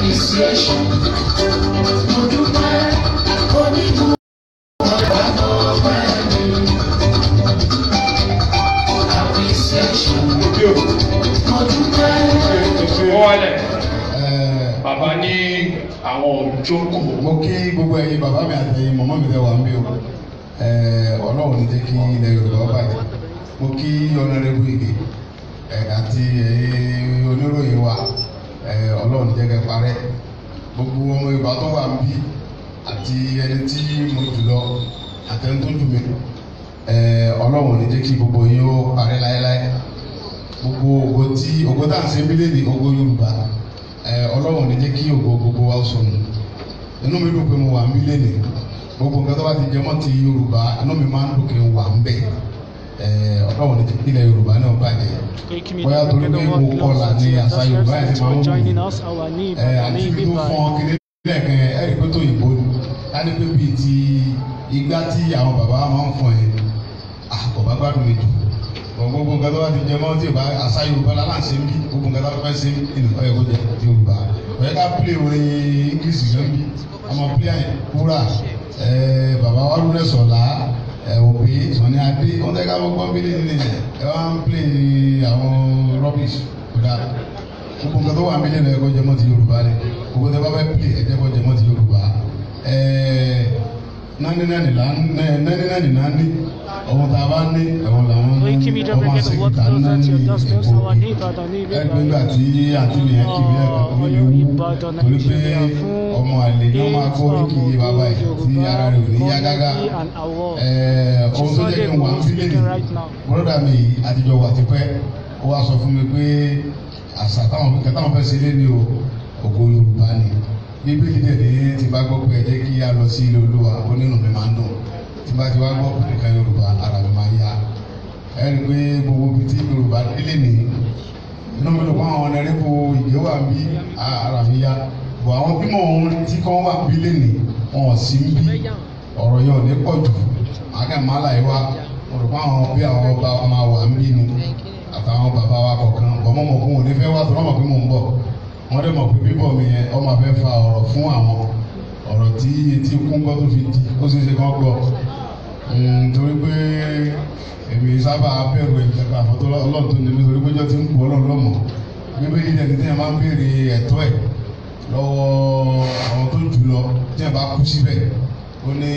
appreciation. Mo dúpẹ́ onídùú ọ̀gá ọ̀pẹ́ mi. Appreciation. Mo dúpẹ́. Wọ́lẹ̀ bàbá ní àwọn òjókòó. Mo kí gbogbo ẹ̀yin bàbá mi àti ẹ̀yin mọ̀mọ́ mi lẹ́ wà ń bí o. Ọlọ́run ní jẹ́ kí ilẹ̀ Yorùbá bàjẹ́. Mo kí Honorable Ige àti oníròyìn wa. Ọlọ́run ní jẹ́ kẹ́ parẹ́. Gbogbo ọmọ Yorùbá tó wà ń bí àti ẹni tí mo jù lọ àti ẹni tó jù mí. Ọlọ́run ní jẹ́ kí gbogbo yín ó parẹ́ láéláé. Gbogbo ògo tá à ń ṣe mílíọ̀nù ògo Yorùbá. Ọlọ́run ní jẹ́ kí ògo gbogbo wa sọnù. Inú mi dùn pé mo wà mílíọ̀nù. Gbogbo nǹkan tó bá ti jẹ mọ́ ti Yorùbá inú mi máa ń dùn kí n wà ń bẹ̀. Ọlọ́run ní jẹ́ kí ilẹ̀ Yorùbá náà bàjẹ́. Bóyá torí pé mo kọlà ní àṣà Yorùbá ẹ̀ ti máa ń wù mí. Àti ibi tó fọ́n kiri lẹ́ẹ̀kan ẹ̀rí pé tó yìnbó ni. Láti pé bíi ti igbá tí àwọn bàbá máa ń fọn yẹn. Àkọ́bá gbádùn mi dùn. Gbogbo nǹkan tó bá ti jẹ mọ́ tí Yorùbá àṣà Yorùbá láǹṣẹ́ ń bí gbogbo nǹkan tó fẹ́ ṣe ọ̀yẹ́ kó jẹ Yorùbá. Ọ̀yẹ́ ká pílè orin English gan bí ọmọ pílè kúrà bàbá wa lónìí sọ̀lá òbí sọ̀ni adé wọ́n tẹ́ ká gbọ́ bílẹ̀ nílẹ̀ wá ń pílè àwọn rubbish kódà gbogbo nǹkan tó wà mílẹ̀ lọ́yẹ́ kó jẹ mọ́ ti Yorùbá rẹ̀ gbogbo tẹ́ bá fẹ́ pílè ẹ̀jẹ̀ kó jẹ mọ́ ti Yorùbá nání ọmọ tá a bá ní ẹ̀wọ̀n làwọn ọmọ àṣekìtà nání èkó ẹgbẹ́gbà tí àti mi yẹn kì í ẹ̀ka omi mi wú torí pé ọmọ àlè ní ọmọ akó oríkìí bàbá ẹ̀ tí ara rẹ̀ ò ní yá gágá ohun tó jẹ́ kí n wà ń fi lé ní bọ́dà mi àtijọ́ wà tipẹ́ ó wá sọ fún mi pé àṣà táwọn fẹ́ ṣe lé ní ògo Yorùbá ni bíbélì dẹ̀ ní ti bá gbọ́ pé ẹ jẹ́ kí a lọ sí ilé Olúwa onínú mi máa ń dùn tí bá ti wá gbọ́ pé nǹkan Yorùbá ara mi máa yá ẹ rí i pé gbogbo ibi tí Yorùbá délé ní inú mi lò pé àwọn ọ̀nẹ́rẹ́bù ìgbé wà bí ara mi yá bọ̀ àwọn bímọ òun tí kò wà bí lẹ́nì wọn ò sí bí ọ̀rọ̀ yẹn ò ní pọ̀ jù akẹ́mọ́lá yìí wá mo rò pé àwọn bí àwọn ọba máa wà ń bí ni àtàwọn bàbá wa kọ̀ọ̀kan bọ̀ mọ́ fún òní fẹ́ wá tó lọ́mọ̀ pé mò ń bọ̀ wọ́n dẹ̀ mọ̀ pé bíbọ̀ mi yẹn ọmọ fẹ́ fa ọ̀rọ̀ fún àwọn ọ̀rọ̀ tí etí kún gbọ́ tó fi di ó sì ṣe kán gbọ́ torí pé èmi sábà bẹ̀rù ìjọba àfọ́tọ́ Ọlọ́run tó ní mi torí pé jọ́ ti ń pọ̀ Ọlọ́run lọ́mọ gbẹ́gbẹ́ ní ìdẹ̀ni tí yẹn máa ń béèrè ẹ̀tọ́ ẹ̀ lọ́wọ́ àwọn tó jù lọ tí yẹn bá kú síbẹ̀ ó ní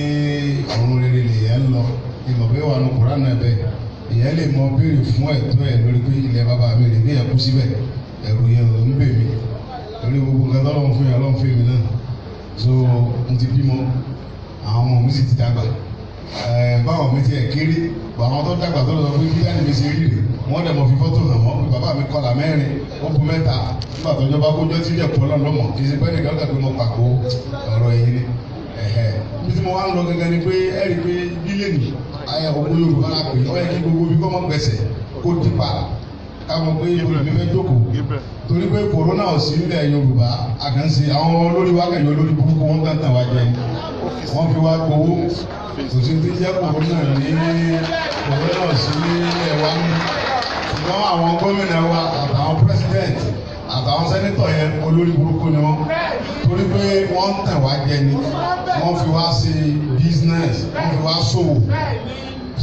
ọ̀run rere lèyẹn ń lọ ìmọ̀ pé wà ní Kùránì náà bẹ́ẹ̀ ìyẹn lè mọ béèrè fún ẹ̀tọ́ ẹ̀ lórí pé ilẹ̀ bàbá mi rè kéèyàn kú síbẹ̀ ẹ̀rù yẹn ò ń bè mí torí gbogbo nǹkan tọ́lọ́run fún yẹn Ọlọ́run fún èmi náà so n ti bímọ àwọn ọmọ mi sì ti dàgbà báwọn mi ti ẹ̀ kéré bọ̀ àwọn tó dàgbà tó lọ sọ pé bíyà ni mi ṣe rí rè wọ́n dẹ̀ mọ̀ fi fọ́tò hàn wọ́n pé bàbá mi kọlà mẹ́rin ó bu mẹ́ta nígbà tó jọba kójọ́ tí ilẹ̀ pọ̀ lọ́mọ kì í ṣe pé nìkan kàgbé mo pàkó ọ̀rọ̀ yìí ni bí tí mo wá ń lọ gẹ́gẹ́ ni pé ẹ rí i pé bílíọ̀nù ayé ògbó Yorùbá la pè ó yẹ kí gbogbo ibi kọ́ mọ́ gbẹ̀sẹ̀ kó dípa káwọn pé ibo mi fẹ́ jókòó torí pé kòrónà ò sí nílẹ̀ Yorùbá àkànṣe àwọn olórí wa kẹ̀yìn olórí burúkú wọn gbàǹtà wá jẹ wọn fi wá gbowó kò sí ti jẹ́ kòrónà ní kòrónà ò sí ní ẹ̀wá ní ṣùgbọ́n àwọn gómìnà wa àtàwọn president àtàwọn sẹ́nitọ̀ yẹn olórí burúkú ni wọ́n torí pé wọ́n ń tẹ̀ wá jẹ ni wọ́n fi wá ṣe business wọ́n fi wá ṣòwò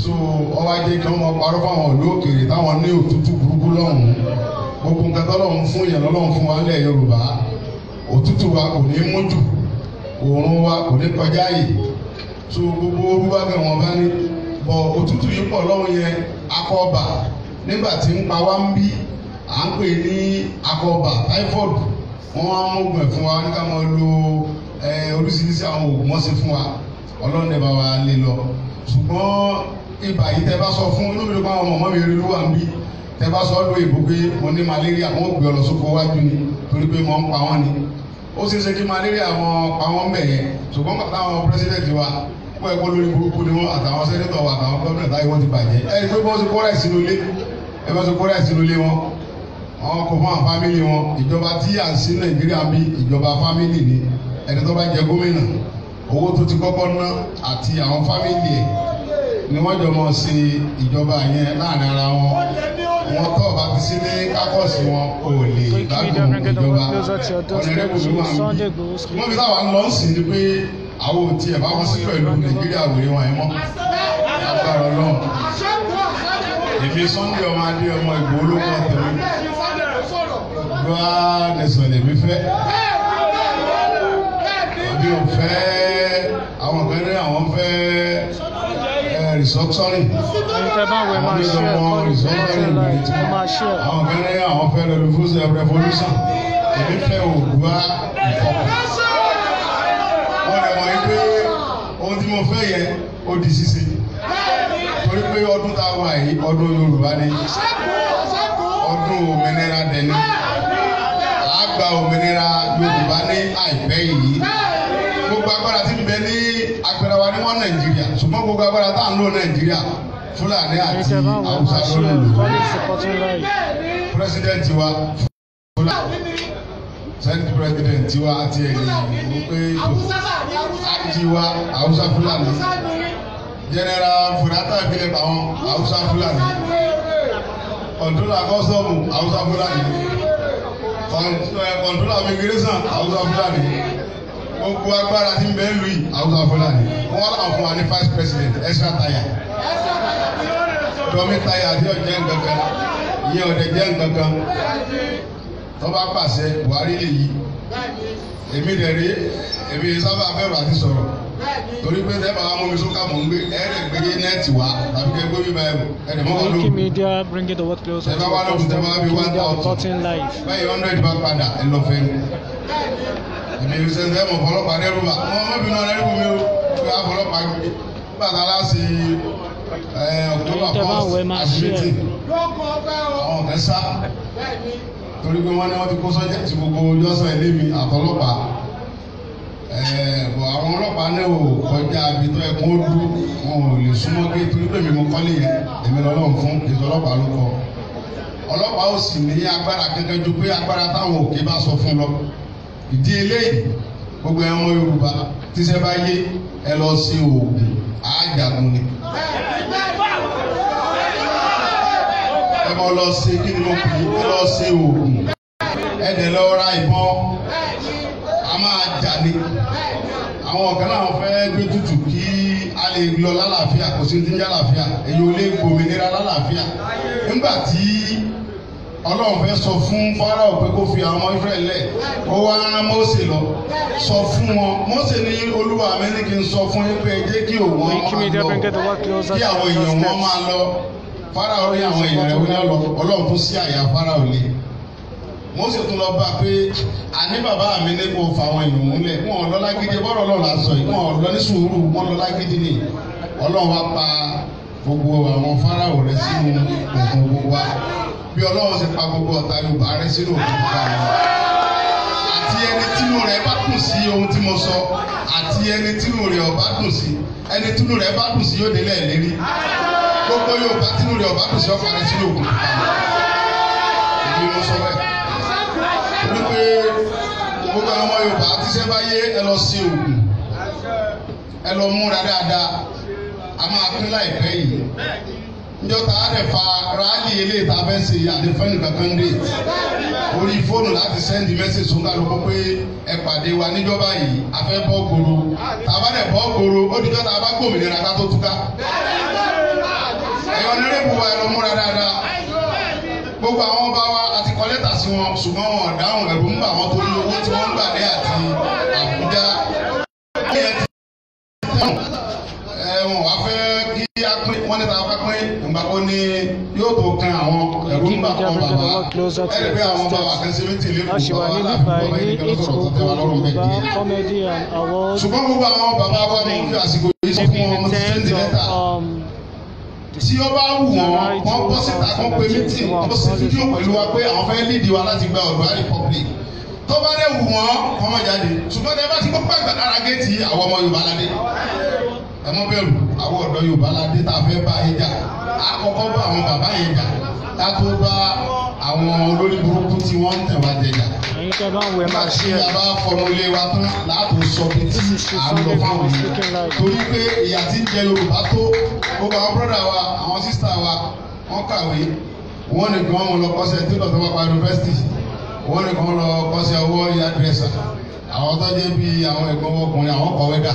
so ọwọ́ ajé kí wọ́n parọ́ fáwọn ìlú òkèèrè táwọn ní òtútù burúkú lọ́hùn-ún gbogbo nǹkan tọ́lọ́hún fún yẹn lọ́lọ́hún fún wa nílẹ̀ Yorùbá òtútù wa kò ní mú jù òórùn wa kò ní kọjá yìí so gbogbo orú wa kẹ́ wọ́n bá ní bọ̀ òtútù yìí pọ̀ lọ́hùn yẹn akọ́ọ̀bà nígbà tí ń pa wá ń bí à ń pè ní akọ́ọ̀bà typhoid wọ́n wá mú oògùn ẹ̀ fún wa ní ká máa lo oríṣiríṣi àwọn oògùn wọ́n ṣe fún wa Ọlọ́run ẹ̀ bá wa lè lọ ṣùgbọ́n ibà yìí tẹ bá sọ fún inú mi ló bá àwọn ọmọ mi rí lúwà ń bí tẹ bá sọ lóye ìbò pé mo ní malaria wọn gbé ọ lọ sóko wájú ni torí pé mo ń pa wọn ni ó ṣeé ṣe kí malaria wọn pa wọn bẹ̀ yẹn ṣùgbọ́n bàtà àwọn president wa wọ́n ẹ̀kọ́ lórí burúkú ni wọ́n àtàwọn senator wa àtàwọn gómìnà táyé wọ́n ti bàjẹ́ ẹ̀ ẹ́ pé bọ́n ṣe kọ́ra ìsinú ilé ẹ̀ bọ́n ṣe kọ́ra ìsinú ilé wọn àwọn kò fún àwọn fámìlì wọn ìjọba tí à ń sí Nàìjíríà bí ìjọba fámìlì ni ẹni tó bá jẹ gómìnà owó tó ti kọ́kọ́ ná àti àwọn fámìlì ẹ̀ ni wọ́n jọ mọ̀ sí ìjọba yẹn láàrin ara wọn. Wọ́n tọ́ ọba ti sí ní kákọ́ọ̀sì wọn ò lè gbádùn ìjọba. Ọ̀nẹ́rẹ́bù mi wà mí. Wọ́n fi táwa ń lọ sí ni pé àwọn ò tiẹ̀ bá wọn sí pẹ̀lú Nàìjíríà wèrè wọn ẹ̀ mọ́. Agbára Ọlọ́run. Èmi Sunday ọmọ Adé ọmọ Ìgbòho ló kọ́ tẹ̀lé. Gbọ́ nẹ̀sọ̀ lèmi fẹ́. Àbí ò fẹ́ àwọn kan ní àwọn fẹ́ restructuring. Àwọn ní ọmọ restructuring àwọn kan ní àwọn fẹ́ revolution. Èmi fẹ́ Oòduà ìfọkàn. Wọ́n lè mọ̀ yín pé ohun tí mo fẹ́ yẹn ó di ṣíṣe. Torí pé ọdún tá a wà yìí ọdún Yorùbá ni ọdún òmìnira dẹni a gba òmìnira Yorùbá ní àìpẹ́ yìí gbogbo agbára tí ń bẹ ní agbára wa ní wọn Nàìjíríà ṣùgbọ́n gbogbo agbára tá à ń lò Nàìjíríà Fúlàní àti Haúsá ló ń lò pírẹsidẹ́ǹtì wa Fúlàní sẹ́ńtì pírẹsidẹ́ǹtì wa àti ẹ̀yìn wípé àjí wa Haúsá Fúlàní. General Furata ìbílẹ̀ àwọn Haúsá Fúlàní, Kọ̀ǹtólà Kọ́sọ́ọ̀mù Haúsá Fúlàní, Kọ̀ǹtólà Immigration Haúsá Fúlàní, gbogbo agbára tí ń bẹ lù yìí Haúsá Fúlàní. Wọ́n làwọn fún wa ní Vice President extra tire. Dọ́mí tire àti ọ̀jẹ̀ nǹkankan, ìyẹn ọ̀dẹ̀ jẹ́ nǹkankan. Tọ́ba pàṣẹ Buhari lè yí. Èmi dẹ̀ rí èmi sábà bẹ̀rù àti sọ̀rọ̀. Torí pé tẹ́ bá wà mú mi sókà mò ń gbé ẹ̀rẹ̀ gbé nẹ́ẹ̀tì wá tàbí kẹ́ gbé mi báyìí ẹ̀rẹ̀ mọ́ wà lóhùn. Wikimedia bring it the word closer. Tẹ́ bá wà lóhùn tẹ́ bá bí 1,000 báyìí 100 bá padà ẹ̀ lọ fẹ́ mi. Èmi ìrìnsẹ̀ ń tẹ́mọ̀ fọlọ́pàá dẹ́rù bá wọ́n mọ́ bí náà dẹ́rù mi o pé a fọlọ́pàá gbé bàtà láti October 1st àṣìlẹ́tì àwọn ọ̀kẹ́ sá torí pé wọ́n ní wọ́n ti kó sọ́jà tí gbogbo jọ́sán ilé mi àtọlọ́pàá. Àwọn ọlọ́pàá náà ò kọjá abitọ́ ẹ̀kún ó dúró wọn ò lè súnmọ́ gé torí pé mi mo kọ́lé yẹn èmi lọ́lọ́run fún ètò ọlọ́pàá ló kọ́. Ọlọ́pàá ò sì ní agbára kankan ju pé agbára táwọn òkè bá sọ fún lọ. Ìdí eléyìí gbogbo ẹ̀wọ̀n Yorùbá tíṣẹ́ bá yé ẹ lọ sí oògùn àájàgùn ni. Ẹ mọ lọ sí kí ni mo pè é ẹ lọ sí oògùn ẹ dẹ̀ lọ ra ìbọn a máa jà ní. Àwọn ọ̀gá náà fẹ́ gbé tutù kí a lè lọ lálàáfíà kò sí ti ń jálàáfíà èyí ò lè gbòmìnira lálàáfíà. Nígbà tí Ọlọ́run fẹ́ sọ fún Fáráò pé kó fi àwọn Ísírẹ́lì lẹ̀ ó wá rán Mósè lọ sọ fún wọn. Mósè ní Olúwa mi ní kí n sọ fún yín pé jẹ́ kí òun máa lọ kí àwọn èèyàn wọn máa lọ. Fáráò rí àwọn èèyàn rẹ̀ wíná lọ Ọlọ́run tún sí àyà Fáráò lé. Mósè tún lọ bá pé àní bàbá mi ní kó fa àwọn èèyàn múlẹ̀ wọn lọ lágídí bọ́rọ̀ Ọlọ́run la sọ yìí wọn lọ ní sùúrù wọn lọ lágídí ni Ọlọ́run wá pa gbogbo àwọn Fáráò rẹ̀ sínú òkun gbogbo wa bí Ọlọ́run ṣe pa gbogbo ọ̀tá Yorùbá rẹ̀ sínú òkun gbogbo àwọn. Àti ẹni tínú rẹ̀ bá dùn sí ohun tí mo sọ àti ẹni tínú rẹ̀ ò bá dùn sí ẹni tínú rẹ̀ bá dùn sí yóò délẹ̀ lérí gbogbo Yorùbá tínú rẹ̀ ò bá dùn sí ọ̀fà rẹ̀ sínú òkun gbogbo àwọn. Èmi mo sọ bẹ́ẹ̀ wípé gbogbo àwọn Yorùbá tíṣẹ́ bá yé ẹ lọ sí oògùn ẹ lọ múra dáadáa a máa pín láìpẹ́ yìí njọ́ ta á dẹ̀ fa ráàlì eléyìí tá a fẹ́ ṣe àdéfẹ́nì kankan dé orí fóònù láti sẹ́ndì mẹ́sẹ̀jì sún kálukú pé ẹ pàdé wa níjọba yìí a fẹ́ bọ́ gbòòrò tá a bá dẹ̀ bọ́ gbòòrò ó dijọ́ tá a bá gbòmìnira ká tó túká ẹ̀yọ́ nírèbù wa ẹ lọ múra dáadáa gbogbo àwọn ọba wa àti kọ lẹ́tà sí wọn ṣùgbọ́n wọn ò dáhùn ẹ̀rù ń bà wọ́n torí owó tí wọ́n ń gbà dé àti Àbújá. Wọ́n wá fẹ́ kí a pín wọ́n ní ta bá pín ìgbà wo ni yóò tó kan àwọn ẹ̀rù ń bà wọn bàbá ẹ̀rì pé àwọn bàbá kan ṣe méjì lẹ́kọ̀ọ́ bàbá láàbí bàbá yìí kan sọ̀rọ̀ tó tẹ́ wa lọ́rùn bẹ́ẹ̀ díẹ̀. Ṣùgbọ́n gbogbo àwọn bàbá wa mú fi àsìkò yìí sọ fún wọn mo ti sẹ́ndì lẹ́tà tí ó bá wù wọ́n wọ́n bọ́ síta kán pé mítì wọ́n sì fídíò pẹ̀lú wa pé àwọn fẹ́ lídìí wa láti gba Oòduà Republic tó bá dẹ̀ wù wọ́n wọ́n máa jáde ṣùgbọ́n tẹ́ bá ti gbọ́ pàgbà lára géètì àwọn ọmọ Yorùbá ládé ẹ mọ́ bẹ̀rù àwọn ọ̀dọ́ Yorùbá ládé tá a fẹ́ bá yín jà àkọ́kọ́ bá àwọn bàbá yẹn jà ká tó bá àwọn olórí burúkú tí wọ́n ń tẹ̀ wá jẹ jà. Nígbà tí a bá fọnú ilé wa tán láàtò sọ pé tí à ń lọ fáwọn èèyàn torí pé ìyà tí ń jẹ Yorùbá tó gbogbo àwọn brọ́dà wa àwọn sísítà wa wọ́n kàwé wọ́n nìkan wọn lọ kọ́ṣẹ́ tí lọ́tọ́ bá pa yunifásitì wọ́n nìkan lọ kọ́ṣẹ́ ọwọ́ yàdírẹ́sà àwọn tó jẹ́ bí àwọn ẹ̀gbọ́n ọkùnrin àwọn kọ̀wé dà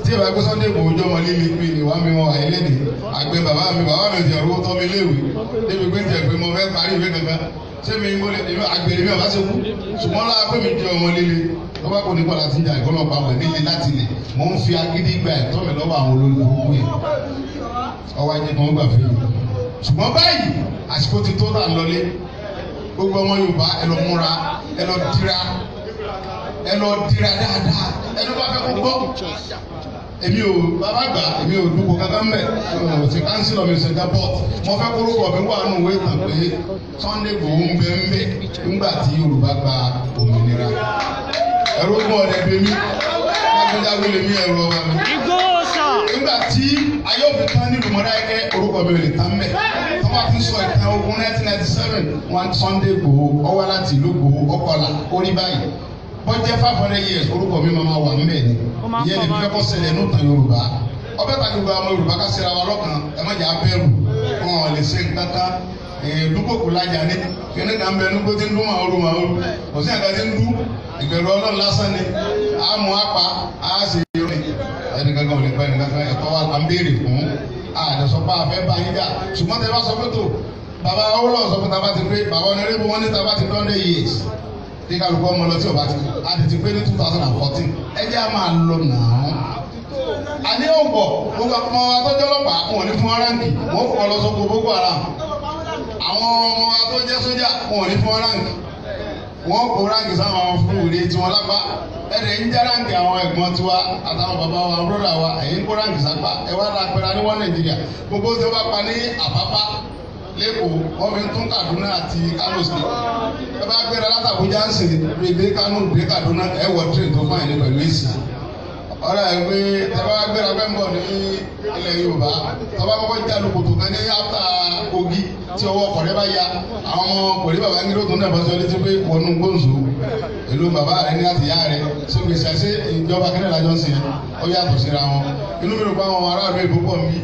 tí ìwà ẹgbẹ́ Sunday Igboho jọ ọmọ líle pé ìwà mi wọn àìlédè àgbẹ̀ bàbá mi ti ọ̀rọ̀ tọ́ mi léèwé débi pé tiẹ̀ pé mo fẹ́ parí ìwé kankan ṣé mi àgbèrè mi ọ̀bá ṣe kú ṣùgbọ́n lára pé mi jẹ́ ọmọ líle tó bá kò ní padà sí ìjà ìkọlọ́ pa wẹ̀ nílé láti lè mò ń fi agídí gba ẹ̀tọ́ mi lọ́wọ́ àwọn olólùkọ́ yẹn ọwọ́ ajé kan gbà fún mi ṣùgbọ́n báyìí àsìkò ti tó tà ń lọlé gbogbo ọmọ Yorùbá ẹ lọ múra ẹ lọ dira dáadáa ẹ lọ bá fẹ́ kó gbọ́ èmi ò bàbá gbà èmi ò dúpọ̀ kankan mẹ́ ṣe kánsílọ̀ mi ṣe dá bọ́ọ̀tù mo fẹ́ kórúkọ mi wà nù wé tàn pé Sunday Igboho ń bẹ nígbà tí Yorùbá gba òmìnira ẹ̀rọ gbọ́ ọ̀dẹ̀ bí mi lágbèjáwé lè mí ẹ̀rọ wa mi. nígbà tí ayé òfin tán nílùú Mọdákẹ́kẹ́ orúkọ mi ò lè tán mẹ́ tó bá ti sọ ìtàn ogun 1997 wọn Sunday Igboho ọwọ́ láti ìlú Igboho ọkọlà orí báyìí bọ́jẹ́ 500 years orúkọ mi máa wà ń bẹ̀ ni ìyẹn lè fẹ́ kọ́ ṣẹlẹ̀ ní òtàn Yorùbá ọbẹ̀ tàbí gbogbo àwọn Yorùbá ká ṣẹlẹ̀ wa lọ́kàn ẹ má jà á bẹ̀rù wọn lè ṣe kankan dúkòkò lájà ní kíní kan bẹ nígbó tí ń dún màálù kò sí àgbà tí ń dún ìbẹ̀rù Ọlọ́run lásán ni àmú apá á sì rìn ẹnìkankan ò lè pa ẹnìkankan ẹ̀kọ́ wa là ń béèrè fún àdẹ̀sọ́pá àfẹ́ bá yín jà ṣùgbọ́n tẹ bá sọ pé tó bàbá Awólọ́wọ̀ sọ pé tá a bá ti pé bàbá onírèbù wọn ní tá a bá ti 100 years tí kálukú ọmọ lọ tí o bá ti a ti pé ní 2014 ẹ jẹ́ a máa lọ nàá. àní ọ̀gbọ̀ gbogbo ọmọ atọ́jọ́ ọlọ́pàá wọn ní fún wọn ránkì wọn kọ́ lọ sóko Boko Haram àwọn ọmọ atọ́jọ́ sójà wọn ní fún wọn ránkì wọn kó ránkì sáwọn fún òde tiwọn lápá ẹ̀rẹ̀ ń jẹ́ ránkì àwọn ẹ̀gbọ́n tiwa àtàwọn bàbá wa bọ́dà wa ẹ̀yìn kó ránkì sápá ẹ̀ wá la pẹ̀lú àníwọ̀n Nàìjíríà gbogbo tí wọ́n bá pa ní Àpápá lẹ́kọ̀ọ́ wọ́n fi ń tún Kaduna àti Kano State ẹ bá gbéra látàbújá ń sìn gbé Kano gbé Kaduna ẹ wọ train tó fáyìn ní pẹ̀lú èsì ọ̀rọ̀ ẹ̀ pé ẹ bá gbéra gbẹ́mbọ̀ ní ilẹ̀ Yorùbá tọ́ba kọ́kọ́ já lókòtò kan ní áfà Kogi tí ọwọ́ ọkọ̀rẹ́ bá ya àwọn ọmọ pẹ̀lú bàbá ń gbé tó náà bá sọ létí pé wọnú gbóǹsó èlò bàbá rẹ ní àtìyá rẹ ṣé gbèsè àṣẹ ìjọba kẹ́lẹ́ lájọ́ ń sìn ó yàtọ̀ síra wọn inú mi rò pé àwọn aráàlú èbó pọ̀ mí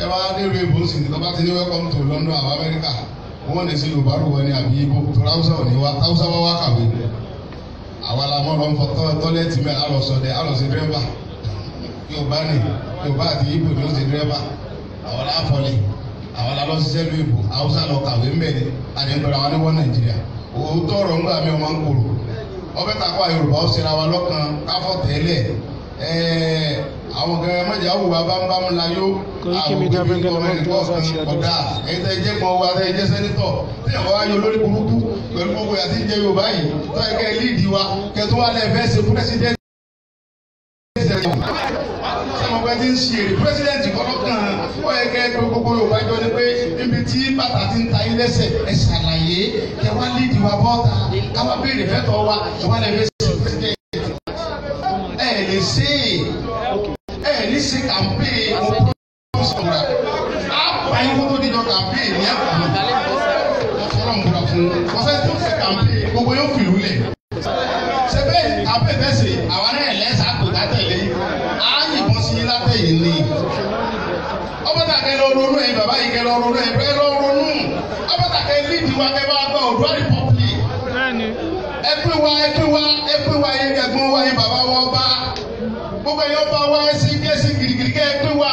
ẹ wá dé ìlú èbó sì ní tọ́ba ti ní welcome to London àwọn Amẹ́ríkà wọ́n lè ṣe Yorùbá rò wọ́n ní àbí ibo tó ráúsá ò ní wá ráúsá wá wá kàwé àwa la mọ́ lọ ń fọ tọ́lẹ́tì mẹ́ alọ́sọdẹ alọ́sẹ dírẹ́bà Yorùbá ni Yorùbá àti ibo ni ó ṣe dírẹ́bà àwọn la fọlẹ̀ àwọn la lọ ṣiṣẹ́ lu ìbò Haúsá lọ kàwé ń bẹ̀ ni àdéhùn àwọn níwọ̀n Nàìjíríà òótọ́ ọ̀rọ̀ ńgbà mi ọmọ ń kúrò ọbẹ̀ takọ Yorùbá ó ṣe ra wa lọ́kàn káfọ́ tẹ́lẹ̀ àwọn gẹ́gẹ́ mẹ́jọ awùwà bámbám la yó àwọn òbí ọ̀dà ẹ̀yin tẹ́ jẹ́ gbọ́n wa tẹ́ jẹ́ sẹ́nitọ̀ tí ìyàwó wa yọ lórí burúkú pẹ̀lú gbogbo yàtí ń jẹ Yorùbá yìí tọ́ ẹ kẹ́ ẹ líìdì wa kẹtù wa lẹ́ fẹ́ ṣe pírẹsidẹ́ntì. sẹ́wọ̀n ti ń ṣe èrè pírẹsidẹ́ntì kọ́lọ́kàn ó yẹ kẹ́ gbogbo Yorùbá jọ ni pé níbi tí bàtà ti ń ta yín lẹ́sẹ̀ ẹ ṣàlàyé kẹ wá líìdì wa bọ́ọ̀tà káwá béèrè fẹ́tọ̀ wa ẹ wá lẹ́ fẹ́ ṣe pírẹsidẹ́ntì. ẹ lè ṣe ní ṣe campaign mo promise ọ̀rọ̀ àpáyé kó tó díjọ campaign ní àpò ọ̀fọ̀rọ̀ múra fún ọ̀sẹ̀ tó ṣe campaign gbogbo yóò fìlú lẹ̀. ṣẹ́fẹ̀ campaign fẹ́ ṣe àwọn náà lẹ́sà kò látẹ̀lé á yìnbọn sí látẹ̀yìn ni. ọbẹ̀tà kẹ́ lọ ronú ẹ̀ bàbá yìí kẹ́ lọ ronú ẹ̀ bẹ́ẹ̀ lọ ronú ọbẹ̀tà kẹ́ lídìí wa kẹ́ bá gbọ́ Oòduà Republic. ẹ pín wa yẹn ẹ̀gbọ́n wa yẹn bàbá wọn bá gbogbo ẹ̀yọ́ bá wá sí gẹ̀ẹ́sì girigiri kẹ́ ẹ pín wa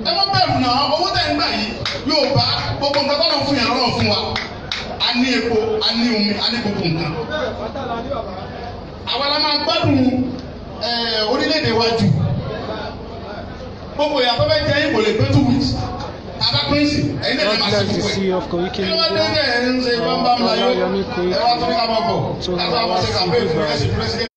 ẹ má bẹ̀rù náà owó tẹ̀ ń gbà yìí yóò bá gbogbo nǹkan tó lọ fún yẹn lọ́wọ́ fún wa a ní epo a ní omi a ní gbogbo nǹkan àwa la máa gbádùn orílẹ̀-èdè wa jù gbogbo ìyàtọ̀ bẹ́ẹ̀ jẹ́ ìbò lè pé 2 weeks abaprinsi ẹ̀yin náà lè máa ṣe gbogbo ẹ̀ ẹ wá dé ẹ̀ ń ṣe bámbám láyé ẹ wá tó ní ká máa bọ̀ láti àwọn ṣe campaign fún ẹ̀sìn president.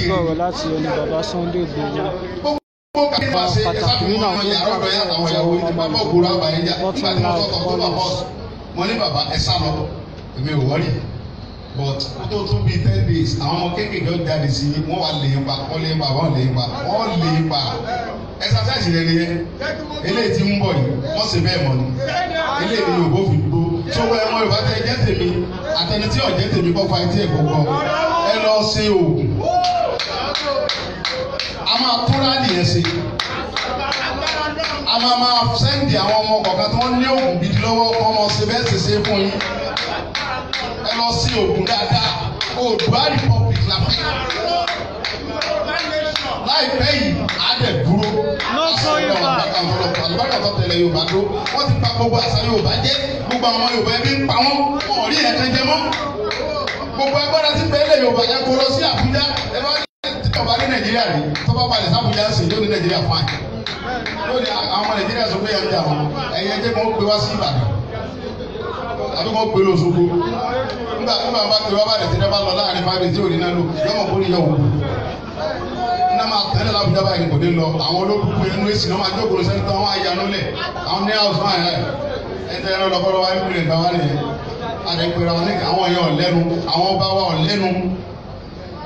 gbọ́rọ̀ láti ẹni bàbá Sunday Igboho. Pàtàkì nínú àwọn tó ń bá àwọn ìyàwó bàbá òkúra àbáyé jà nígbà tí wọ́n sọ tó bá bọ́ọ̀sì wọ́n ní bàbá ẹ sá lọ èmi ò wọ́rì but ó tó tún bíi 10 days àwọn ọmọ kéékèèké ó jáde sí i wọ́n wá lè pa wọ́n lè pa wọ́n lè pa wọ́n lè pa exercise rẹ̀ nìyẹn eléyìí tí ń bọ̀ yìí wọ́n sì bẹ́ẹ̀ mọ̀ ni eléyìí ni Yorùbá fi gbó tó wọ ẹ̀mọ́ Yorùbá tẹ jẹ́ tèmi àtẹni tí ọ̀jẹ́ tèmi kọ́ fa etí ẹ̀ gbọ̀ngàn ẹ lọ ṣe oògùn a máa tún rálì yẹn ṣe. A máa sẹ́ǹdì àwọn ọmọ kọ̀ọ̀kan tí wọ́n ní oògùn gidi lọ́wọ́ kọ́ ọmọ ṣe bẹ́ẹ̀ ṣe ṣe fún yín. Ẹ lọ sí oògùn dáadáa Oòduà Republic la fẹ́. Láìpẹ́ yìí á dẹ̀ dúró. Àlùbáríkà tó tẹ̀lé Yorùbá tó wọ́n ti pa gbogbo àṣà Yorùbá jẹ́ gbogbo àwọn Yorùbá ẹbí ń pa wọ́n wọn ò rí ẹ̀kan jẹ mọ́. Gbogbo agbára ti bẹ́ẹ̀lẹ̀ Yorùbá yẹn kó lọ sí Àbújá ẹ bá ní ọba ní Nàìjíríà rí tó bá balẹ̀ sí Àbújá sí ló ní Nàìjíríà fún àjẹ. Lónìí àwọn Nàìjíríà sọ pé ẹ̀ ń jà wọn ẹ̀yẹ jẹ́ kó gbé wá sí Ìbàdàn àbí kó gbé lóṣogbo nígbà bá gbé wá bá dẹ̀ tí ẹ bá lọ láàrin fáwọn èdè òní náà lò yọmọ kó ní yọ wò. Iná máa tẹ̀lé l'Àbújá báyìí kò dé lọ àwọn olókùnkù inú èsì náà máa jókòó sẹ́ni tán wọ́n á yanú lẹ̀ àwọn ní house máa yẹ ẹ̀ńtẹ́ ẹ̀rọ lọ́kọ́rọ́ wáyé kúlẹ̀ nǹkan wá nìyẹn. Àdẹ̀pẹ̀rẹ̀ àwọn nìkan àwọn èèyàn ọ̀lẹ́nu àwọn ọba wa ọ̀lẹ́nu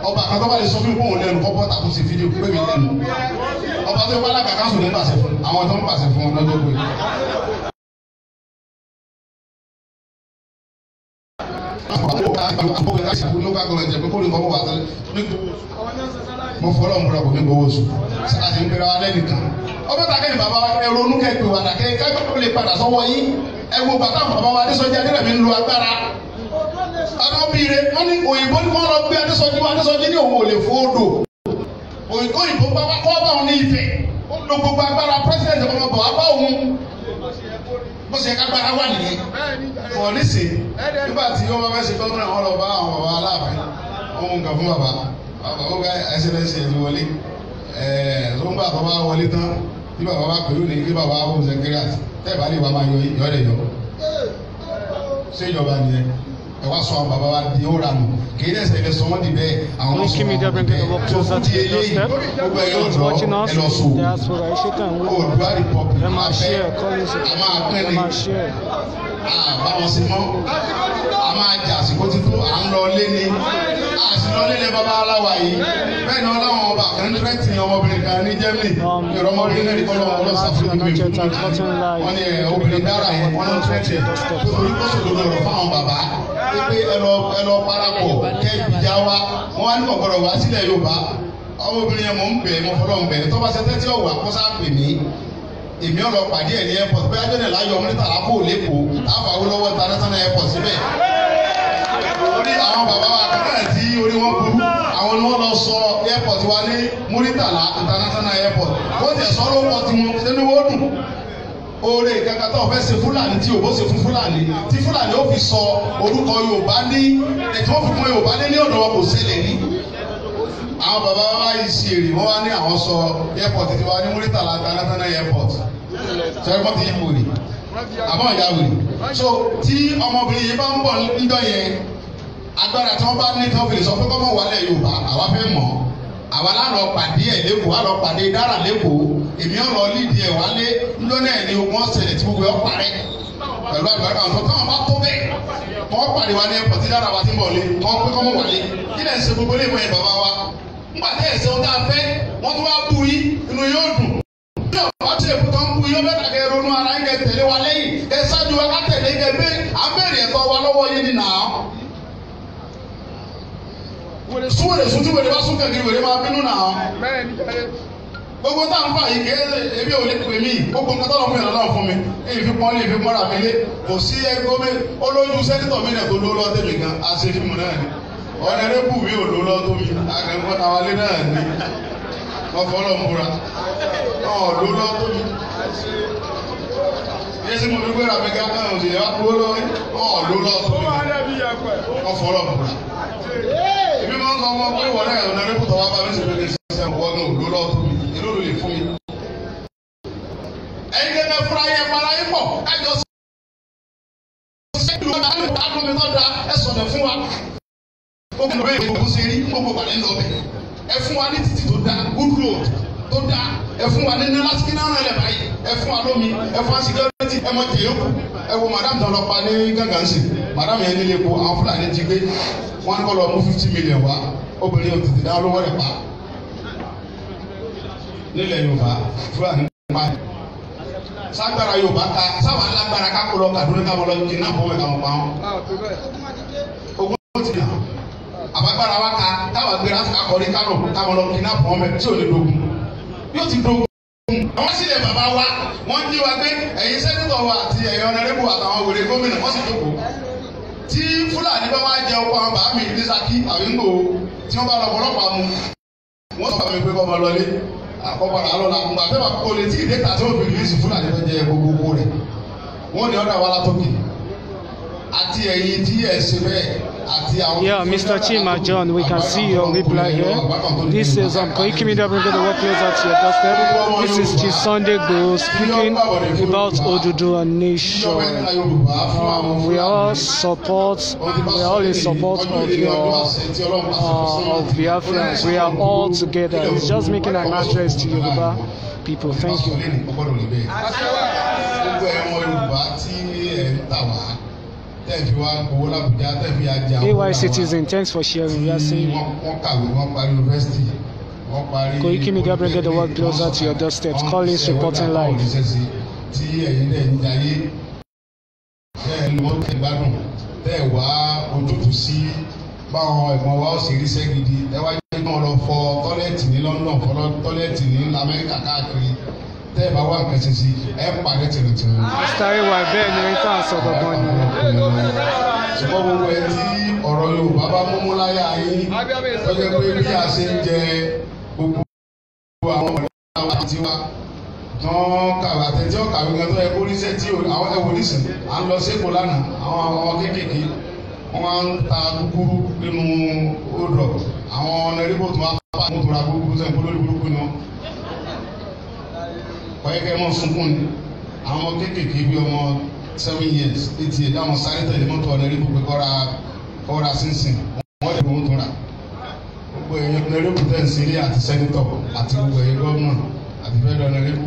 ọba kan tó bá lè sọ fún ìpòhùn lẹ́nu kọ́kọ́ tàbí ṣe fídíò pé mi lẹ́nu ọba tó bá lága káṣù ní pàṣẹ fún àwọn tó ń pàṣẹ fún wọn lọ́jọ́ pé. Mo fọlọ́ ń bọ̀rọ̀ kò ní gbowó oṣù àti ń pèrè wa lẹ́nìkan ọba tàkẹ́ ní bàbá wa ẹ ronú kẹ́kẹ́ wà dàkẹ́ kẹ́kẹ́ lè padà sọ́wọ́ yín ẹ wo bàtà bàbá wa Adésọjí Adérẹ̀mí ń lo agbára àwọn bìrè wọn ní òyìnbó ní wọn lọ gbé Adésọjí ní òun ò lè fòódò òyìnbó bá wá kọ́ bá òun ní Ifẹ̀ ó lo gbogbo agbára pírẹsidẹ̀ntì ọmọ bọ̀ wá bá òun bó ṣe kágbára wà nìyẹn fọ̀ nísì nígbà tí wọ́n bá fẹ́ ṣe gómìnà wọn lọ bá àwọn bàbá Aláàfin wọn mú nǹkan fún bàbá ó bá ẹsẹ̀lẹsẹ̀ ẹ̀mí wọlé ló ń bá bàbá wọlé tán bí bàbá bá pẹ̀lú ní kí bàbá wọ́n sẹ́kẹ́rìàtì tẹ́ bá lè wà máa yọ ẹ̀ yọ ṣé ìjọba nìyẹn ẹ wá sọ àwọn bàbá wa di ó ranù kì í dẹ́sẹ̀ ẹ sọ wọ́n di bẹ́ẹ̀ àwọn ọmọ sọ wọn di bẹ́ẹ̀ tó fún ti eléyìí gbogbo ẹ̀yọ́ ọ̀dọ́ ẹ lọ sọ Oòduà Republic afẹ́ a máa pẹ́ ní àbáwọn sí mọ́ a máa jà àsìkò títú à ń lọ lé ní àsìkò lé ní bàbá aláwa yìí bẹ́ẹ̀ ni ọlọ́wọ́n ọba kan ní rẹ́tì ọmọbìnrin kan ní Germany ìrọmọbìnrin náà ní kọ́ lọ́wọ́ ọlọ́sàfún ní bíbí wọ́n ní obìnrin dára yẹn wọ́n ń rẹ́tì ẹ̀ tó torí kó sòdodo ọ̀rọ̀ fáwọn bàbá pé ẹ lọ parapọ̀ kẹ́ ìjà wa wọ́n á ní kọ̀kọ̀rọ̀ wá sílẹ̀ Yorùbá ọmọbìnrin yẹn mò ń bẹ̀ mọ́ fọlọ́ ń bẹ̀ tó bá ṣe tẹ́tí ọ̀wà kó sá pè mí èmi ọ̀lọ́ pàdé ẹ̀ ní airport pé ajọ́nẹ̀ láyọ̀ mínísítà lápò lẹ́kọ̀ọ́ àfàwọ́ lọ́wọ́ international airport síbẹ̀. orí àwọn bàbá wa kankan tí orí wọn burú àwọn ni wọ́n lọ sọ airport wa ní Muritala international airport wọ́n ti sọ lọ́wọ́ tí wọ́n sẹ́ni wọ́n dùn. oore kankan tó fẹ́ ṣe Fúlàní tí Yorùbá ṣe fún Fúlàní tí Fúlàní ó fi sọ orúkọ Yorùbá ní ẹ̀tí wọ́n fi fún Yorùbá ní ọ̀dọ̀ wọn kò ṣẹlẹ̀ ní. àwọn bàbá wa yìí ṣe èrè wọ́n wá ní àwọn sọ airport ti wa ní Muritala international airport sẹ́wọ́n ti yí wòlé àbọ̀ ìyá wòlé so tí ọmọbìnrin yìí bá ń bọ̀ níjọ́ yẹn agbára tí wọ́n bá ní tí wọ́n fi lè sọ pé kọ́mọ wálẹ̀ Yorùbá àwa fẹ́ mọ̀ àwa lánàá pàdé ẹ̀ lẹ́kọ̀ọ́ àlọ́ pàdé dára lẹ́kọ̀ọ́ èmi ọ̀rọ̀ lídìí ẹ̀ wálé níjọ́ náà ni wọ́n ṣẹlẹ̀ tí gbogbo ẹ̀ parẹ́ pẹ̀lú àgbàdo àwọn tó táwọn bá tó bẹ́ẹ̀ wọ́n pàdé wa ní ẹ̀pọ̀ tí dára wa ti ń bọ̀ lé wọ́n pé kọ́mọ wálé kí lẹ́ ń ṣe gbogbo léèmọ̀ ẹ̀ bàbá wa ńgbà tẹ́ ẹ̀ ṣe wọn tá a fẹ́ wọ́n tún wá bú yín inú yóò dùn ọtí èkútọ́ ń bu yóò bẹ́ẹ̀ dàgẹ́ ronú ara ń kẹ tẹ̀lé wa lẹ́yìn ẹ ṣáájú wa ká tẹ̀lé kẹ bẹ́ẹ̀ abẹ́rẹ́ ẹ̀tọ́ wa lọ́wọ́ yín ni nàá. súwèrè sùtú wèrè bá sún kẹ̀kẹ́ wèrè máa bínú nàá. gbogbo tá à ń fà yìí ké ebi ò lè pè mí gbogbo nǹkan tọ́lọ́ fún yàrá náà fún mi èyí fi pọ́n lé èyí fi mọ́ra mi lé kò sí ẹgbẹ́ mi olójú sẹ́nitọ̀ mi nẹ̀ tó ló lọ́ọ́ tẹ̀lé gan àṣẹ fíìmù náà ni ọ̀nẹ́rẹ́bù mi ò ló lọ́ọ́ tó mi àgbẹ̀kọ́ táwa lé náà ni wọ́n fọlọ́ ń búra ló lọ́ tó mi. Yẹ́sí mo fi gbéra mi ká òsì yẹn wá kúrò lọ́wọ́ ló lọ́ tó mi. Wọ́n fọlọ́ ń búra. Èmi máa ń sọ ọmọ pé wọ́n náà ọ̀nà rẹ́pùtọ̀ wá bá mi sì lóde sísẹ́ wọ́n náà ló lọ́ tó mi. Èló ló lè fún mi. Ẹyin kẹ́kẹ́ fúra yẹn para yín pọ̀ kájọ sí. Ìlú ọ̀gá ló dá lómi tó da ẹ sọ̀dọ̀ fún wa. Gbogbo ìlú bẹ́ẹ̀ gbogbo ṣe rí gbogbo pàdé lọ bẹ̀. Ẹ fún wa ní títì tó da good road tó da ẹ fún wa ní nílá sí náà rẹ báyìí ẹ fún wa lómi ẹ fún wa security ẹ mọ tèyó ẹ wo madam tó lọ pa ní gángan sí madam yẹn nílé epo àwọn Fúlàní ti gbé wọn kọ lọ mú 50 million wá obìnrin yóò tètè dáwọ́ lọ́wọ́ rẹ̀ pa nílẹ̀ Yorùbá Fúlàní pa sagbara Yorùbá ká sábà lágbára ká kó lọ Kaduna ká lọ kí náà fọwọ́ ẹ̀ káwọn pa wọn. ogun ti dà àbágbára wa ká táwọn gbéra ká kọ́ ní Kánò káwọn lọ kí náà fọwọ́ ẹ̀ tí ò ní dogun yóò ti dogun. Àwọn sílẹ̀ bàbá wa wọ́n jí wa pé ẹ̀yin sẹ́nitọ̀ wa àti ẹ̀yin ọ̀nàrẹ́bù àtàwọn wèrè gómìnà wọ́n sì jókòó. Tí Fúlàní bá wá jẹ ọkọ àwọn bàá mi ní Ṣakí àbí ń gbòó tí wọ́n bá lọ ọlọ́pàá mu wọ́n sọ mi pé kọ́ ọmọ lọlé àkọ́kọ́ra lọ́la ńgbà tẹ́ bá kó lè tí ìdè tà tí wọ́n fi rìlíìsì Fúlàní tó jẹ gbogbo rẹ̀ wọ́n ní ọ̀dà wa látọ́kì àti ẹ̀yin tí ẹ̀ ṣe bẹ́ẹ̀. Yeah, Mr. Chima John, we can see your reply here. This is Koiki Media bringing the work closer to your doorstep. This is Chief Sunday Igboho speaking about Oduduwa Nation. We are all in support of Biafrans. We are all together. It's just making an address to Yoruba people. Thank you. AY Citizen, thanks for sharing. We are saying Koiki Media bringing the world closer to your doorstep. Collins reporting live. Báwọn ẹ̀gbọ́n wa ó sì rí iṣẹ́ gidi ẹ wá jẹ́ kí wọ́n lọ fọ tọ́lẹ́ẹ̀tì ní London fọ tọ́lẹ́ẹ̀tì ní Amẹ́ríkà káàkiri tẹ́ ẹ bá wà nǹkan ṣe sí ẹ pàdé tìrìtìrì. Sáré wà bẹ́ẹ̀ ni tá à ń sọ gangan ni. Ṣùgbọ́n gbogbo ẹ tí ọ̀rọ̀ Yorùbá bá múmú láyà yín tó jẹ́ pé bí a ṣe ń jẹ gbogbo àwọn ọ̀rẹ́ àwọn àti wa tán kàwé àtẹ̀jọ́ kàwé gan tó yẹ kó níṣẹ́ tí àwọn ẹ̀wò nísìn à ń lọ sí Èkó lánàá àwọn kéékèèké wọ́n ń ta kúkúrú nínú odò àwọn ọ̀nàrẹ́bù tó wá pa àwọn tó ra kúkúrú sẹ́yìn kó lórí burúkú náà kọ́yẹ́kẹ́ mọ́ sunkún ni àwọn ọmọ kéékèèké bí ọmọ 7 years 8 years dáwọn sáré tẹ̀lé mọ́tò ọ̀nàrẹ́bù pé kọ́ra sínsìn wọ́n lè wọ́n tó rà gbogbo ẹ̀yìn ọ̀nàrẹ́bù tẹ̀ ń sílé àti sẹ́nitọ̀ àti gbogbo ẹ̀yìn gọ́ọ̀nà.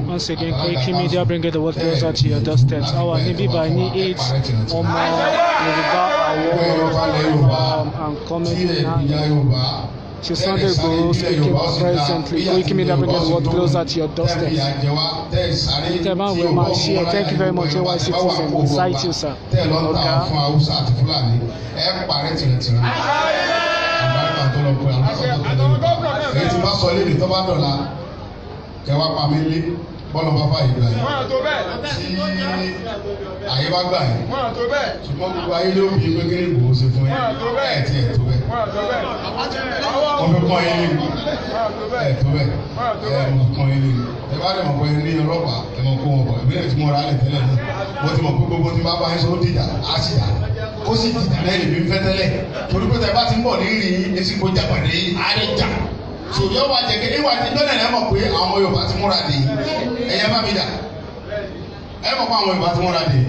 Once again, Koiki Media bring the world closer to your doorstep. Our Nibi by Ni 8 Omo Yoruba Award and comedy now. Chief Sunday Igboho speaking presently. Koiki Media bring the world closer to your doorstep. Thank you very much, AY Citizen. We cite you, sir. Kẹwàá pa mí lé bọ́lá bá fà yìí gbà yìí. Tí àyè bá gbà yìí. Ṣùgbọ́n gbogbo ayé ló bí pé kí Ìgbòho ṣe fún yín. Ẹ̀ tí ẹ̀ tó bẹ́ẹ̀. Wọ́n fi pọ́n yín lé. Ẹ̀ tó bẹ́ẹ̀. Mo pọ́n yín lé. Ẹ bá dẹ̀ mọ̀ pé ní ọlọ́pàá ẹ mọ̀ kó wọn bọ̀. Ìbílẹ̀ tí mo ra lè tẹ́lẹ̀ ní. Mo ti mọ̀ pé gbogbo tí bá bá yín sọ ó dìjà á sì dà. Ó sì dìjà lẹ́yìn bí ń fẹ́ tẹ́lẹ̀. Torí pé tẹ bá ti ń bọ̀ ní ìrìn èsì kó jà pàdé àárẹ̀ jà. Sòyọ́ wa jẹ́ kí wà ní lọ́nà ẹ̀ mọ̀ pé àwọn Yorùbá ti múra dé ẹ̀yẹ bá mi dà ẹ̀ mọ̀ pé àwọn Yorùbá ti múra dé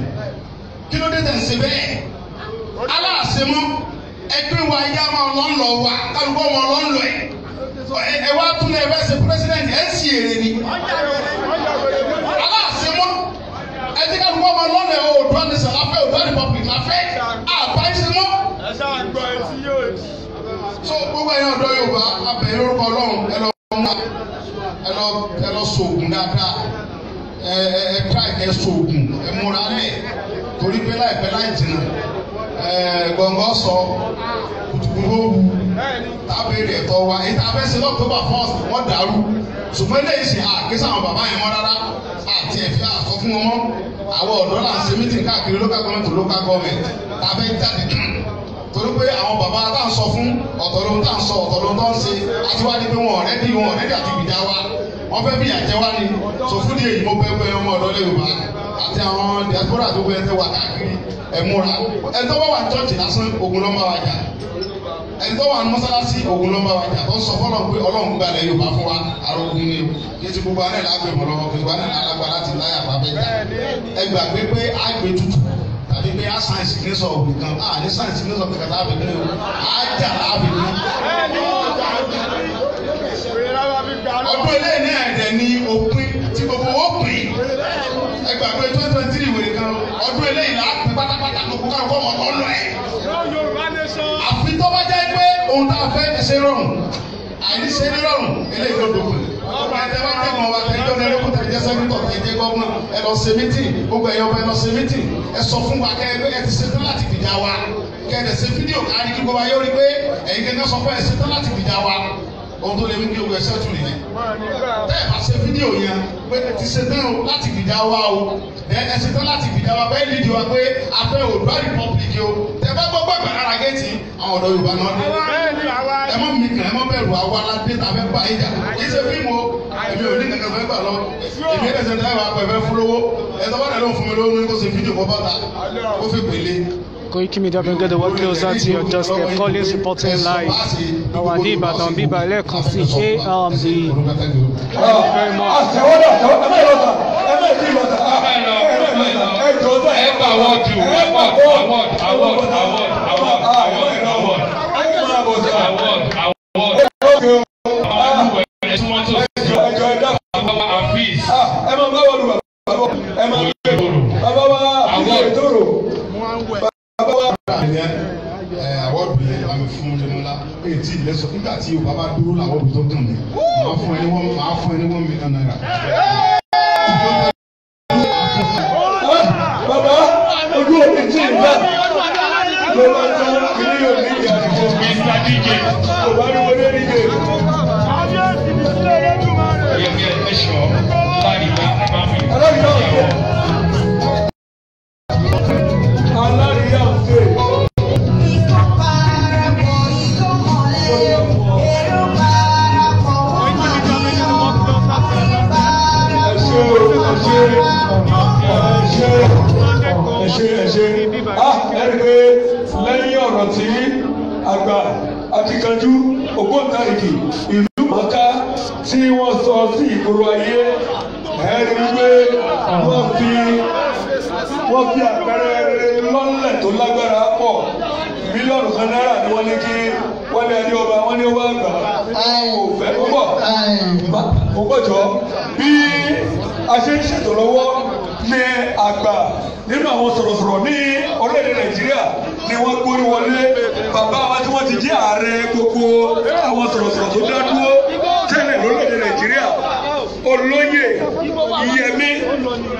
kí ló dé tẹ̀ ń ṣe bẹ́ẹ̀ aláàṣemọ́ ẹgbẹ́ wa ẹ̀yà máa lọ́ ń lọ wa kálukọ́ wọn lọ́ ń lọ ẹ̀ wá tún ẹ̀ fẹ́ ṣe pírẹsidẹ́ntì ẹ̀ ń sì èrè ni aláàṣemọ́ ẹ̀ ti kálukọ́ wọn lọ́ lọ Oòduà nation láfẹ́ Oòduà republic láfẹ́ àbáyéṣemọ́. So gbogbo ẹ̀yin ọ̀dọ́ Yorùbá abẹ̀yẹ lórúkọ Ọlọ́run ẹ lọ sóògùn dáadáa ẹ tíráì kẹ sóògùn ẹ múra lẹ̀ torí pé láìpẹ́ láì jìnnà gbọ̀ngàn sọ kùtùkùtù owó tábìlì ẹ̀tọ́ wa èyí tá a fẹ́ ṣe lọ́kọ̀ọ́bà fọ́ọ̀sì wọ́n dàrú ṣùgbọ́n eléyìí ṣe àkísà àwọn bàbá yẹn mọ́ rárá àti ẹ̀fẹ́ àsọ fún wọn mọ́ àwọn ọ̀dọ́ là ń ṣe mítìn káàkiri local government to local government tàbí jáde torí pé àwọn bàbá tá à ń sọ fún ọ̀tọ̀ ló ń tà ń sọ ọ̀tọ̀ ló ń tọ́ ń ṣe àti wá ní pé wọn ọ̀rẹ́dì àti ìbìjà wa wọ́n fẹ́ bí àjẹ́ wá ní sọ fún ní èyí mo fẹ́ pé ọmọ ọ̀dọ́ Yorùbá àti àwọn diaspora tó gbé ẹsẹ̀ wà káàkiri ẹ̀múra ẹni tó bá wà ní chọ́ọ̀chì lásán ogun ló ń bá wa jà ẹni tó wà ní mọ́sálásí ogun ló ń bá wa jà tó ń sọ fọ́lọ́ pé Ọlọ́run gbalẹ̀ Yorùbá fún wa arógun ni o kí ti gbogbo alẹ́ làágbèmọ̀ lọ́wọ́ gbogbo alẹ́ làlágbá láti láyà bàbá jà ẹ gbàgbé pé àgbè tutù tàbí pé a sáyẹnsì ní sọ òbí kan a ní sáyẹnsì ní sọ pé kàtà àbẹ̀ nínú a jà láàbẹ̀ nínú. ọdún eléyìí ní ẹ̀dẹ̀ ní òpin tí gbogbo ó pin ẹgbàá pé 2023 wèrè kan ọdún eléyìí là á pin pátápátá gbogbo kan kọ́ ọmọ ọlọ́ ẹ̀. àfi tó bá jẹ́ pé ohun tá a fẹ́ ṣe rọrùn àìní ṣe ní rọrùn eléyìí ló dókun. ọba àtẹwà tẹmọ wa tẹjọ ní ẹlẹkùn tẹjẹ sẹkítọ tẹjẹ gọvnọ ẹ lọ ṣe mítìn gbogbo ẹyọ ọba ẹ lọ ṣe mítìn ẹ sọ fún wa kẹ ẹ ti ṣetán láti fìjà wa kẹ ẹ ṣe fídíò káàdì kí gbogbo ayé rí pé ẹ̀yin kẹkẹ sọ pé ẹ ṣetán láti fìjà wa ohun tó lè mú kí o ẹsẹ̀ tún nìyẹn. tẹ́ ẹ̀ bá ṣe fídíò yẹn pé ti ṣe tán o láti fìdá wa o ẹ ṣe tán láti fìdá wa bẹ́ẹ̀ nídìí wa pé a fẹ́ Oòduà Republic o tẹ́ bá gbọ́ gbàgbà rárá géètì àwọn ọ̀dọ́ Yorùbá náà dé. ẹ mọ̀ mi kàn ẹ mọ̀ bẹ̀rù àwa aládé tàbí bá ìjà kì í ṣe fíìmù o èmi ò ní kankan fẹ́ gbà lọ èmi ẹ̀ ṣe tẹ́ wà pẹ̀fẹ́ fún lówó ẹ̀ tọ́ bá dẹ̀ lóun fún mi lówó ní kó ṣe fídíò kó bọ́ta kó fi pèlè. Koiki Media bring the world closer to your doorstep. Collins reporting live. Our neighbor Don Biba Lekan CA very àwọ̀dù yẹn bá mi fún Demola èyí tí ilé sọ nígbà tí Yorùbá bá dúró làwọ̀dù tó kàn mí máa fún ẹni $1 million. Bàbá ojú òní tí ìgbà ló máa ń tán ilé yóò ní ìyá àdìgbò Mr. DJ kò bá ní wọlé nígbè. Lẹ́yìn ọ̀rọ̀ tí àgbà akíkanjú ògbóǹtarìgì ìlú mọ̀ọ́ká tí wọ́n sọ sí ìgboro ayé ẹ̀rí wípé wọ́n fi àpẹẹrẹ lọ́lẹ̀ tó lágbára pọ̀ mílíọ̀nù kan náírà ni wọ́n ní kí wọ́n lé adé ọba wọ́n ní owó àgbà òfẹ́ púpọ̀ jọ bí a ṣe ń ṣètò lọ́wọ́ ní àgbà nínú àwọn sọ̀rọ̀sọ̀rọ̀ ní orílẹ̀-èdè Nàìjíríà ni wọ́n gbórí wọlé bàbá wa tí wọ́n ti jẹ́ ààrẹ gbogbo àwọn sọ̀rọ̀sọ̀rọ̀ tó dá dúró tẹ́lẹ̀ lórílẹ̀-èdè Nàìjíríà olóyè Iyẹmí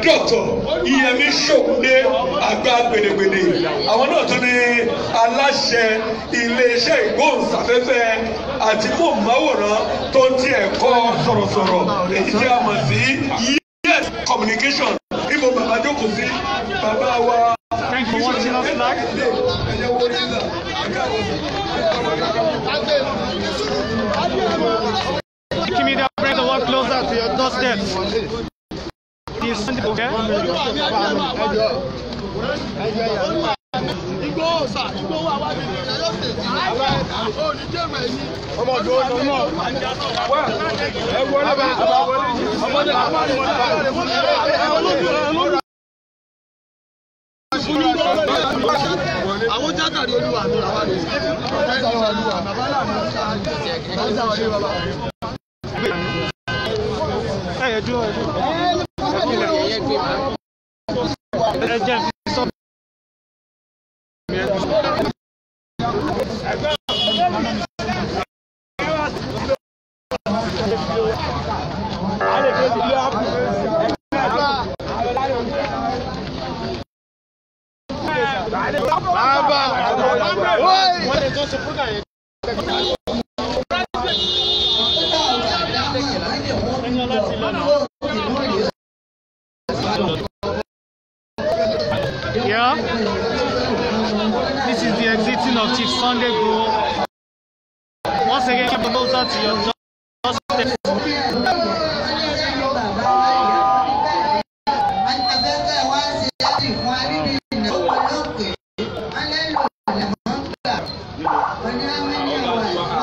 Dr. Iyẹmí Ṣògúndé àgbà gbèdégbèdé àwọn náà tún ní aláṣẹ iléeṣẹ́ ìgbóhùnsáfẹ́fẹ́ àti mọ̀máwòrán tó ń ti ẹ̀kọ́ sọ̀rọ̀sọ̀rọ̀ èyí tí a mọ̀ sí Yes Communication ibo bàbá jókòó sí bàbá wa. Thank you for watching us live. Koiki Media bring the world closer to your doorstep. This okay? àwọn jákàrí olúwa mi àwọn olúwa bàbá làwọn Yeah, this is the exiting of Chief Sunday Igboho. Once again, keep the closer to your doorstep.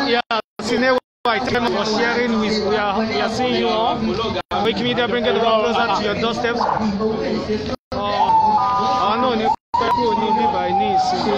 Yeah, Sinewa, thank you for sharing. We are seeing you all. Koiki Media bringing the world closer to your doorstep. No, ní pẹ́ kúrò ní bíbá ní ìsinmi.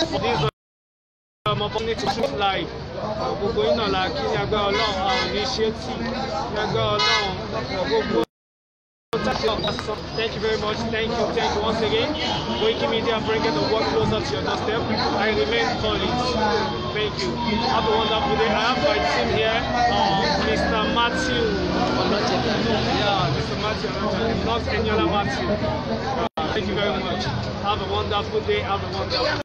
This opportunity to shoot live. Gbogbo iná la kí ní agbára Ọlọ́run a ò ní ṣe tì ní agbára Ọlọ́run gbogbo. Thank you very much. Thank you once again. Koiki Media bringing the work closer to your doorstep. I remain colleagues. Thank you. Have a wonderful day. I have my team here. Mr. Matthew. Yeah, Mr. Matthew. Not Eniola Matthew. Thank you very much. Have a wonderful day. Have a wonderful day.